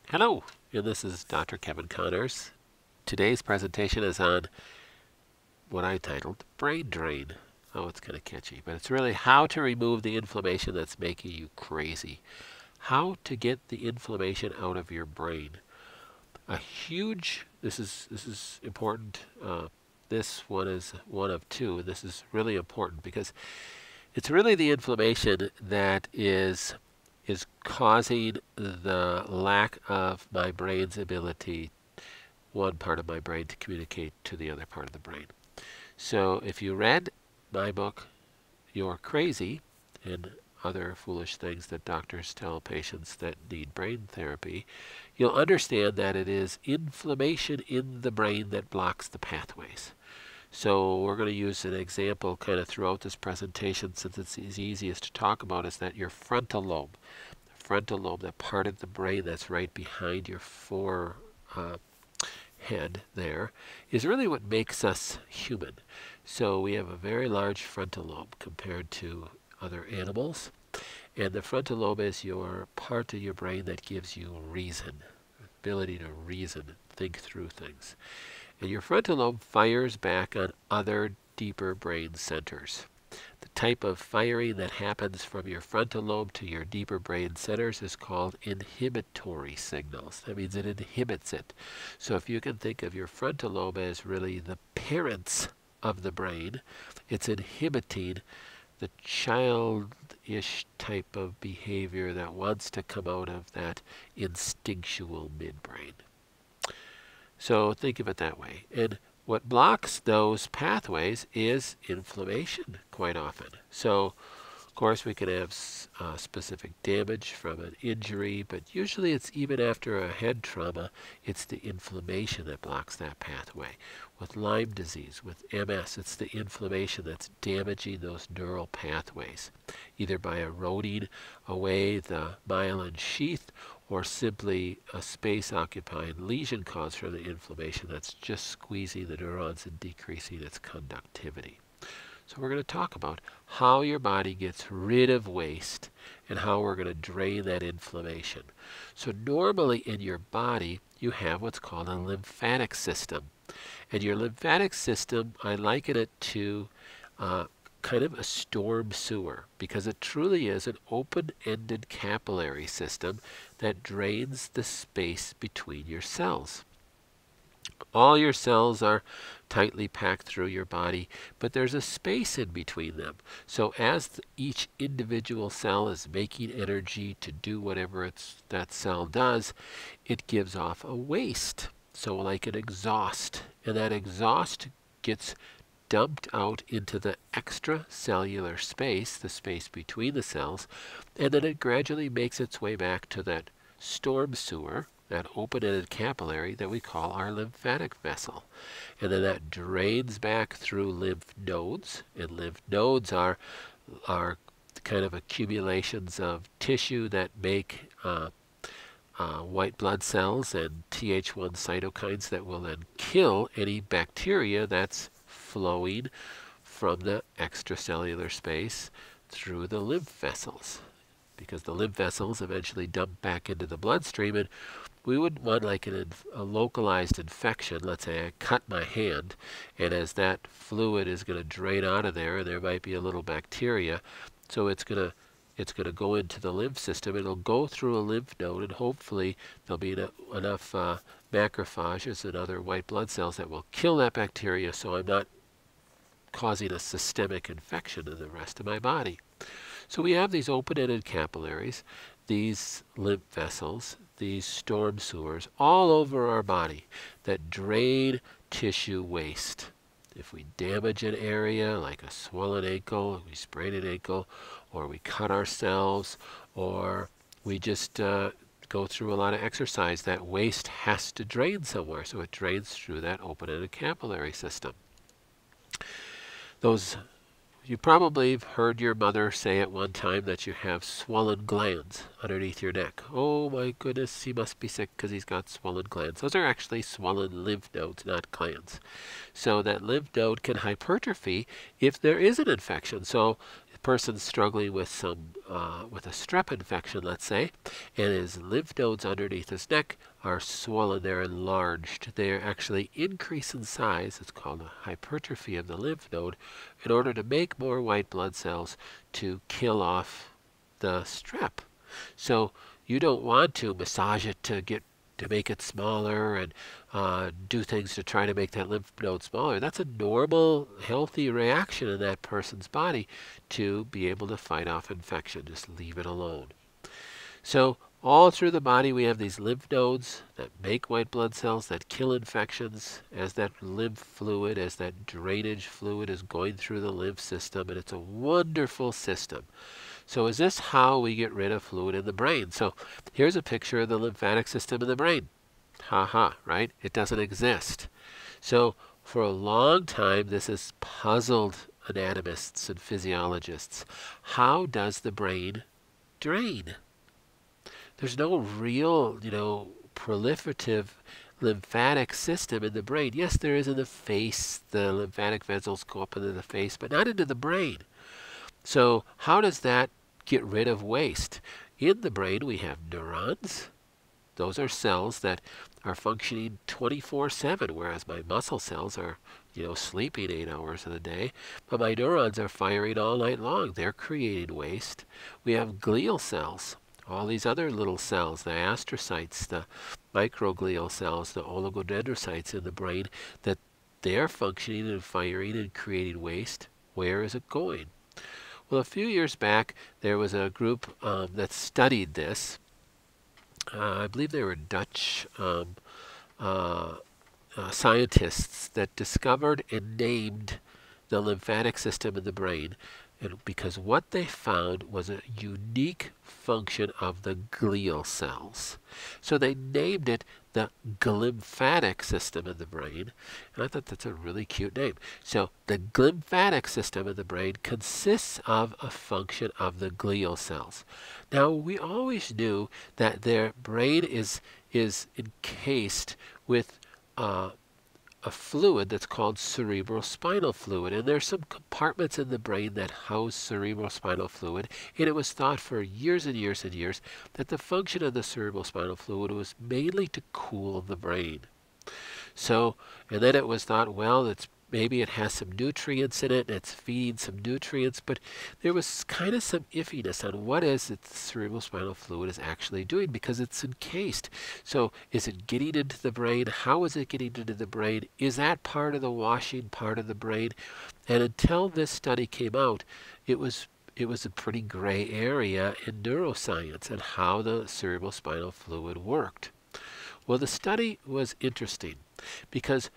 Hello, and this is Dr. Kevin Connors. Today's presentation is on what I titled Brain Drain. Oh, it's kind of catchy, but it's really how to remove the inflammation that's making you crazy. How to get the inflammation out of your brain. This is important. This one is one of two. This is really important because it's really the inflammation that is causing the lack of my brain's ability, one part of my brain, to communicate to the other part of the brain. So if you read my book, You're Crazy, and other foolish things that doctors tell patients that need brain therapy, you'll understand that it is inflammation in the brain that blocks the pathways. So we're going to use an example kind of throughout this presentation, since it's easiest to talk about, is that your frontal lobe, that part of the brain that's right behind your forehead there, is really what makes us human. So we have a very large frontal lobe compared to other animals. And the frontal lobe is your part of your brain that gives you reason, ability to reason, think through things. And your frontal lobe fires back on other deeper brain centers. The type of firing that happens from your frontal lobe to your deeper brain centers is called inhibitory signals. That means it inhibits it. So if you can think of your frontal lobe as really the parents of the brain, it's inhibiting the childish type of behavior that wants to come out of that instinctual midbrain. So think of it that way. And what blocks those pathways is inflammation quite often. So, of course, we can have specific damage from an injury, but usually it's even after a head trauma, it's the inflammation that blocks that pathway. With Lyme disease, with MS, it's the inflammation that's damaging those neural pathways, either by eroding away the myelin sheath or simply a space-occupying lesion caused from the inflammation that's just squeezing the neurons and decreasing its conductivity. So we're going to talk about how your body gets rid of waste and how we're going to drain that inflammation. So normally in your body, you have what's called a lymphatic system. And your lymphatic system, I liken it to kind of a storm sewer, because it truly is an open-ended capillary system that drains the space between your cells. All your cells are tightly packed through your body, but there's a space in between them. So as each individual cell is making energy to do whatever that cell does, it gives off a waste. So like an exhaust, and that exhaust gets dumped out into the extracellular space, the space between the cells, and then it gradually makes its way back to that storm sewer, that open-ended capillary that we call our lymphatic vessel. And then that drains back through lymph nodes, and lymph nodes are kind of accumulations of tissue that make white blood cells and Th1 cytokines that will then kill any bacteria that's flowing from the extracellular space through the lymph vessels, because the lymph vessels eventually dump back into the bloodstream. And we wouldn't want like a localized infection. Let's say I cut my hand, and as that fluid is going to drain out of there, and there might be a little bacteria, so it's going to go into the lymph system. It'll go through a lymph node, and hopefully there'll be enough macrophages and other white blood cells that will kill that bacteria, so I'm not causing a systemic infection in the rest of my body. So we have these open-ended capillaries, these lymph vessels, these storm sewers all over our body that drain tissue waste. If we damage an area, like a swollen ankle, we sprain an ankle, or we cut ourselves, or we just go through a lot of exercise, that waste has to drain somewhere, so it drains through that open-ended capillary system. You probably have heard your mother say at one time that you have swollen glands underneath your neck. Oh my goodness, he must be sick because he's got swollen glands. Those are actually swollen lymph nodes, not glands. So that lymph node can hypertrophy if there is an infection. So The person's struggling with with a strep infection, let's say, and his lymph nodes underneath his neck are swollen. They're enlarged. They're actually increase in size. It's called a hypertrophy of the lymph node, in order to make more white blood cells to kill off the strep. So you don't want to massage it to make it smaller and do things to try to make that lymph node smaller. That's a normal, healthy reaction in that person's body to be able to fight off infection. Just leave it alone. So all through the body we have these lymph nodes that make white blood cells that kill infections as that lymph fluid, as that drainage fluid is going through the lymph system, and it's a wonderful system. So is this how we get rid of fluid in the brain? So here's a picture of the lymphatic system in the brain. Right? It doesn't exist. So for a long time this has puzzled anatomists and physiologists. How does the brain drain? There's no real, proliferative lymphatic system in the brain. Yes, there is in the face. The lymphatic vessels go up into the face, but not into the brain. So how does that get rid of waste? In the brain we have neurons. Those are cells that are functioning 24/7, whereas my muscle cells are, sleeping 8 hours of the day. But my neurons are firing all night long. They're creating waste. We have glial cells. All these other little cells, the astrocytes, the microglial cells, the oligodendrocytes in the brain, that they're functioning and firing and creating waste. Where is it going? Well, a few years back, there was a group that studied this. I believe they were Dutch scientists that discovered and named the lymphatic system in the brain, and because what they found was a unique function of the glial cells. So they named it the glymphatic system in the brain, and I thought that's a really cute name. So the glymphatic system in the brain consists of a function of the glial cells. Now we always knew that their brain is encased with a fluid that's called cerebrospinal fluid, and there's some compartments in the brain that house cerebrospinal fluid, and it was thought for years and years and years that the function of the cerebrospinal fluid was mainly to cool the brain. So, and then it was thought, well, maybe it has some nutrients in it, and it's feeding some nutrients, but there was kind of some iffiness on what is it the cerebrospinal fluid is actually doing, because it's encased. So is it getting into the brain? How is it getting into the brain? Is that part of the washing part of the brain? And until this study came out, it was a pretty gray area in neuroscience and how the cerebrospinal fluid worked. Well, the study was interesting because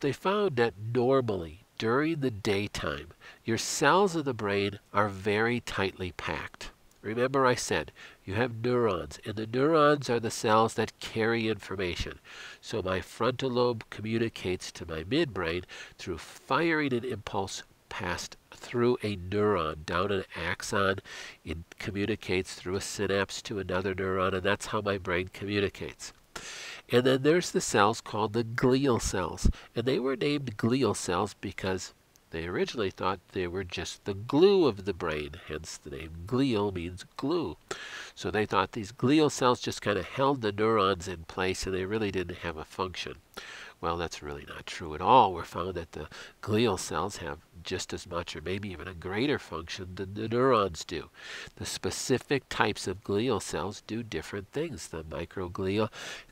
they found that normally during the daytime, your cells of the brain are very tightly packed. Remember I said you have neurons, and the neurons are the cells that carry information. So my frontal lobe communicates to my midbrain through firing an impulse passed through a neuron down an axon. It communicates through a synapse to another neuron, and that's how my brain communicates. And then there's the cells called the glial cells. And they were named glial cells because they originally thought they were just the glue of the brain. Hence the name glial means glue. So they thought these glial cells just kind of held the neurons in place, and they really didn't have a function. Well, that's really not true at all. We're found that the glial cells have just as much or maybe even a greater function than the neurons do. The specific types of glial cells do different things. The microglia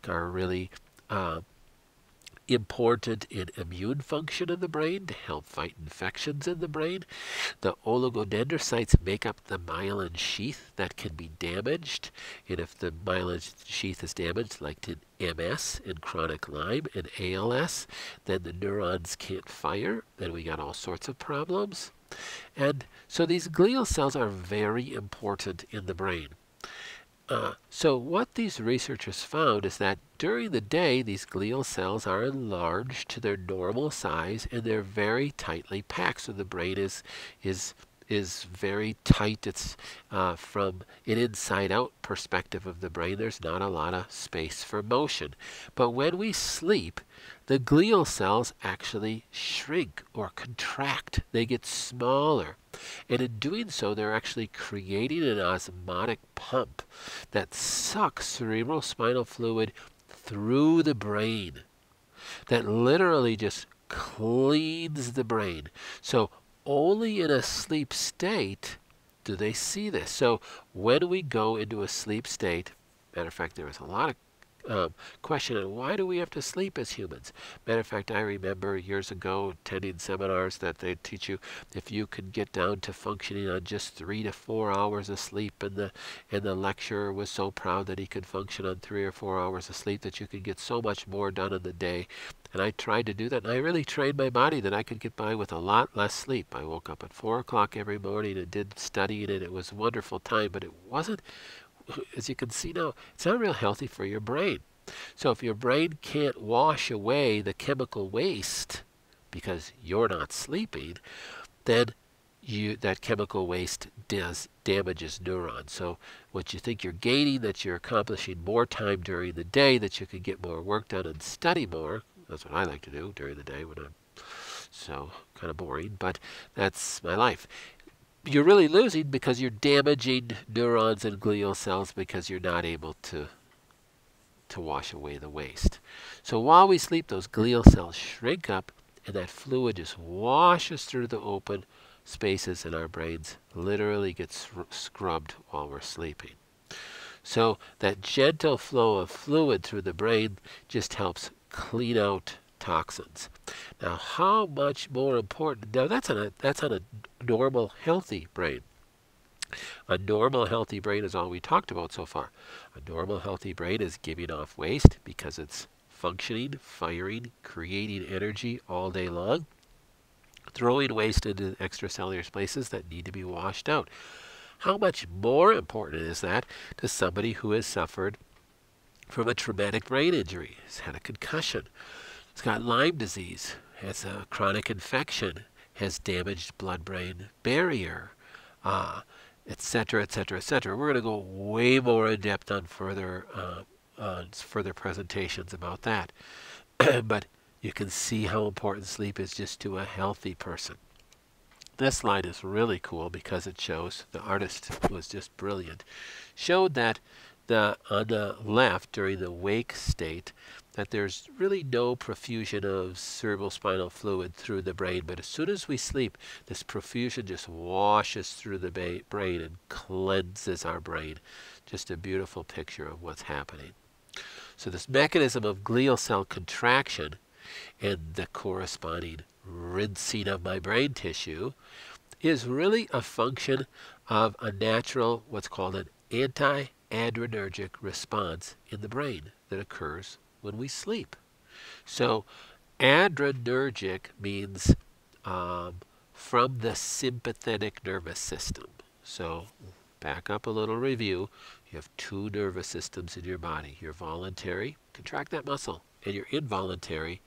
are really important in immune function in the brain to help fight infections in the brain. The oligodendrocytes make up the myelin sheath that can be damaged, and if the myelin sheath is damaged, like in MS, in chronic Lyme, and ALS, then the neurons can't fire, then we got all sorts of problems. And so these glial cells are very important in the brain. So what these researchers found is that during the day, these glial cells are enlarged to their normal size, and they're very tightly packed. So the brain is is very tight. It's from an inside-out perspective of the brain. There's not a lot of space for motion. But when we sleep, the glial cells actually shrink or contract. They get smaller. And in doing so, they're actually creating an osmotic pump that sucks cerebrospinal fluid through the brain, that literally just cleans the brain. So only in a sleep state do they see this. So when we go into a sleep state, matter of fact, there was a lot of question on why do we have to sleep as humans. Matter of fact, I remember years ago attending seminars that they teach you if you can get down to functioning on just 3 to 4 hours of sleep, and the lecturer was so proud that he could function on 3 or 4 hours of sleep that you could get so much more done in the day. And I tried to do that, and I really trained my body that I could get by with a lot less sleep. I woke up at 4 o'clock every morning and did studying, and it was a wonderful time, but it wasn't, as you can see now, it's not real healthy for your brain. So if your brain can't wash away the chemical waste because you're not sleeping, then that chemical waste damages neurons. So what you think you're gaining, that you're accomplishing more time during the day, that you can get more work done and study more. That's what I like to do during the day when I'm so kind of boring, but that's my life. You're really losing because you're damaging neurons and glial cells because you're not able to wash away the waste. So while we sleep, those glial cells shrink up, and that fluid just washes through the open spaces in our brains, literally gets scrubbed while we're sleeping. So that gentle flow of fluid through the brain just helps clean out toxins. Now, how much more important? Now, that's on a normal, healthy brain. A normal, healthy brain is all we talked about so far. A normal, healthy brain is giving off waste because it's functioning, firing, creating energy all day long, throwing waste into extracellular spaces that need to be washed out. How much more important is that to somebody who has suffered from a traumatic brain injury, has had a concussion, has got Lyme disease, has a chronic infection, has damaged blood-brain barrier, etc., etc., etc. We're going to go way more in depth on further presentations about that. But you can see how important sleep is just to a healthy person. This slide is really cool because it shows, the artist was just brilliant, showed that on the left during the wake state that there's really no profusion of cerebrospinal fluid through the brain, but as soon as we sleep, this profusion just washes through the brain and cleanses our brain. Just a beautiful picture of what's happening. So this mechanism of glial cell contraction and the corresponding rinsing of my brain tissue is really a function of a natural, what's called an anti-adrenergic response in the brain that occurs when we sleep. So adrenergic means from the sympathetic nervous system. So back up a little review. You have 2 nervous systems in your body. Your voluntary, contract that muscle, and your involuntary,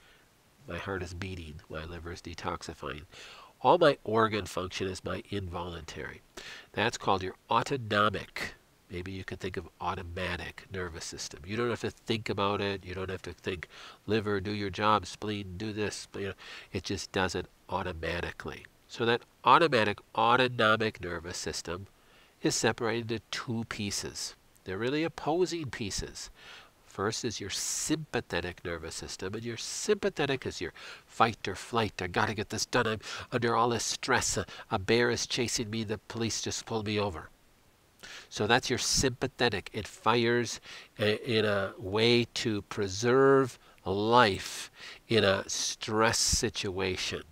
my heart is beating, my liver is detoxifying. All my organ function is my involuntary. That's called your autonomic. Maybe you can think of automatic nervous system. You don't have to think about it. You don't have to think, liver, do your job, spleen, do this. It just does it automatically. So that autonomic nervous system is separated into 2 pieces. They're really opposing pieces. First is your sympathetic nervous system, and your sympathetic is your fight or flight. I got to get this done. I'm under all this stress. A bear is chasing me. The police just pulled me over. So that's your sympathetic. It fires in a way to preserve life in a stress situation.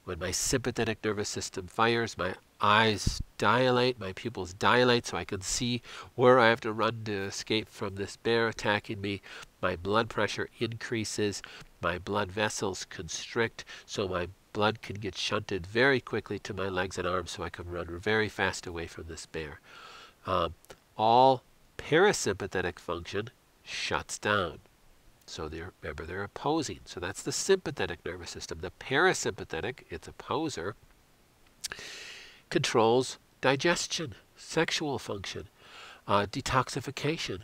When my sympathetic nervous system fires, my eyes dilate, my pupils dilate so I can see where I have to run to escape from this bear attacking me. My blood pressure increases, my blood vessels constrict so my blood can get shunted very quickly to my legs and arms so I can run very fast away from this bear. All parasympathetic function shuts down. So remember, they're opposing. So that's the sympathetic nervous system. The parasympathetic, its opposer, controls digestion, sexual function, detoxification,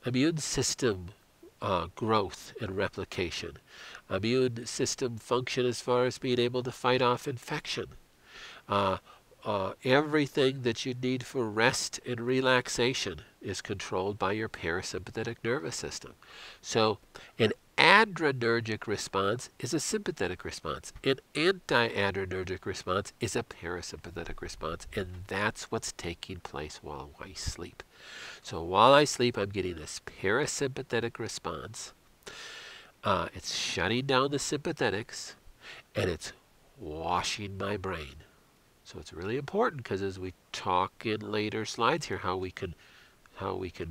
immune system growth and replication, immune system function as far as being able to fight off infection, everything that you need for rest and relaxation is controlled by your parasympathetic nervous system. So an adrenergic response is a sympathetic response. An anti-adrenergic response is a parasympathetic response, and that's what's taking place while I sleep. So while I sleep, I'm getting this parasympathetic response. It's shutting down the sympathetics, and it's washing my brain. So it's really important, because as we talk in later slides here, how we can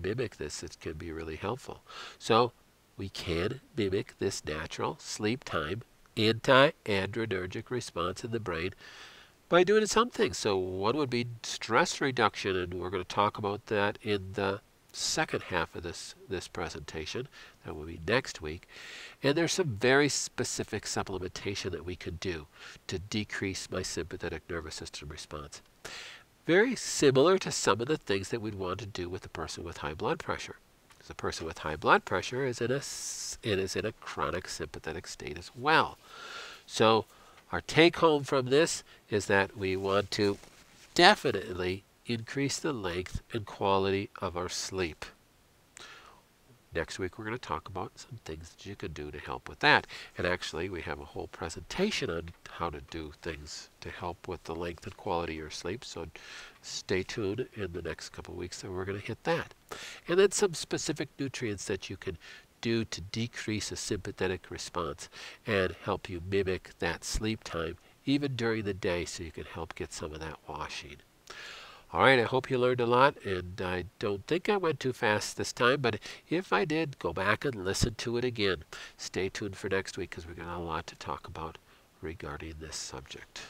mimic this, it can be really helpful. So we can mimic this natural sleep time anti-adrenergic response in the brain by doing some things. So one would be stress reduction, and we're going to talk about that in the second half of this presentation. That will be next week. And there's some very specific supplementation that we could do to decrease my sympathetic nervous system response. Very similar to some of the things that we'd want to do with a person with high blood pressure. The person with high blood pressure is in a chronic sympathetic state as well. So our take home from this is that we want to definitely increase the length and quality of our sleep. Next week we're going to talk about some things that you can do to help with that. And actually we have a whole presentation on how to do things to help with the length and quality of your sleep. So stay tuned in the next couple of weeks and we're going to hit that. And then some specific nutrients that you can do to decrease a sympathetic response and help you mimic that sleep time even during the day, so you can help get some of that washing. All right, I hope you learned a lot, and I don't think I went too fast this time, but if I did, go back and listen to it again. Stay tuned for next week, because we've got a lot to talk about regarding this subject.